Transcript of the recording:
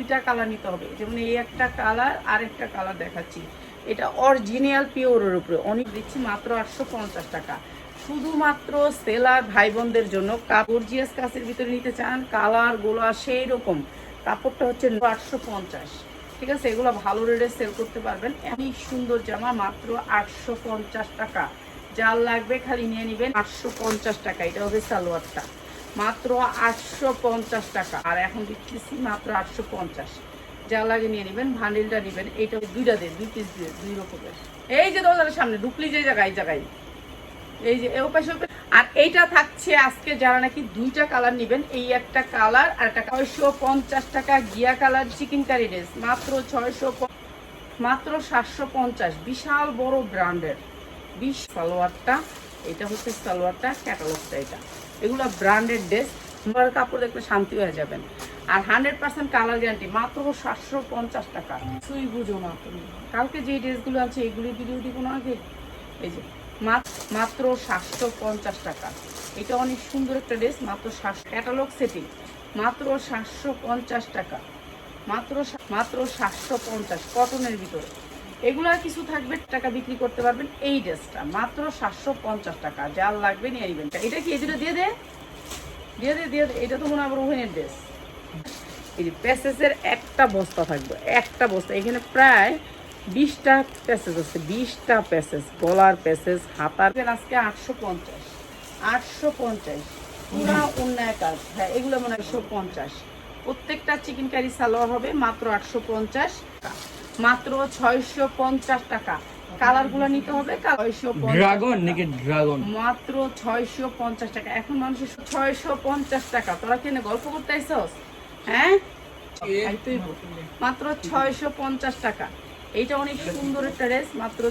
দুইটা কালার নিতে হবে। যেমন এই একটা কালার, আরেকটা কালার দেখাচ্ছি। এটা অরিজিনাল পিওরের উপরে অনেক দিচ্ছি মাত্র 850 টাকা। শুধুমাত্র সেলার ভাই বোনদের জন্য। গর্জিয়াস কাছের ভিতরে নিতে চান, কালার গোলা সেই রকম, কাপড়টা হচ্ছে 850। ঠিক আছে, এগুলো ভালো রেটে সেল করতে পারবেন। এমনি সুন্দর জামা মাত্র 850 টাকা। যার লাগবে খালি নিয়ে নেবেন। 850 টাকা। এটা হবে সালোয়ারটা, মাত্র 850 টাকা। আর এখন দিচ্ছি মাত্র 850। যা লাগে নিয়ে নেবেন, ভান্ডিলটা নেবেন। এইটা দুইটা দেন, 2 পিস দিয়ে 2 রকমের। এই যে দরজার সামনে ঢুকলি যে জায়গায় জায়গায়, এই যে এও পাশে। আর এইটা থাকছে আজকে যারা নাকি দুইটা কালার নেবেন, এই একটা কালার আর একটা 650 টাকা গিয়া কালার চিকেন কারি ড্রেস, মাত্র 750। বিশাল বড় ব্র্যান্ডের 20 সালোয়ারটা। এটা হচ্ছে সালোয়ারটা, ক্যাটালগটা। এটা এগুলো ব্র্যান্ডেড ড্রেস, তোমার কাপড় দেখলে শান্তি হয়ে যাবেন। আর 100% কালার গ্যারান্টি, মাত্র 750 টাকা। কিছুই বুঝো না তুমি। কালকে যে ড্রেসগুলো আছে এগুলি ভিডিও দিব না আগে। এই যে মাত্র 750 টাকা। এটা অনেক সুন্দর একটা ড্রেস, মাত্র 700। ক্যাটালগ সেটিং, মাত্র 750 টাকা। মাত্র 750 কটনের ভিতরে। এগুলো আর কিছু থাকবে টাকা বিক্রি করতে পারবেন। এই ড্রেসটা মাত্র 750 টাকা। যার লাগবে নিয়ে নেবেন। এটা কি এই দুটো দিয়ে দে, দিয়ে দে, দিয়ে দে। এটা তো মনে হয় আবার ওভেনের ড্রেস। এই যে প্যাসেজের একটা বস্তা থাকবে, একটা বস্তা। এখানে প্রায় 20টা প্যাসেজ আছে, 20টা প্যাসেজ, গলার প্যাসেজ, হাতার। আজকে 850, 850 পুরা অন্যায় কাজ। হ্যাঁ, এগুলো মনে হয় 150। প্রত্যেকটা চিকেন কারি সালোয়ার হবে মাত্র 850 টাকা। মাত্র 650 টাকা। কালার গুলো নিতে হবে, ড্রাগন নাকি ড্রাগন, মাত্র 650 টাকা। এখন মানুষের 650 টাকা। তোরা কেন গল্প করতে আইসস? হ্যাঁ, মাত্র 650 টাকা। এইটা অনেক সুন্দর একটা ড্রেস, মাত্র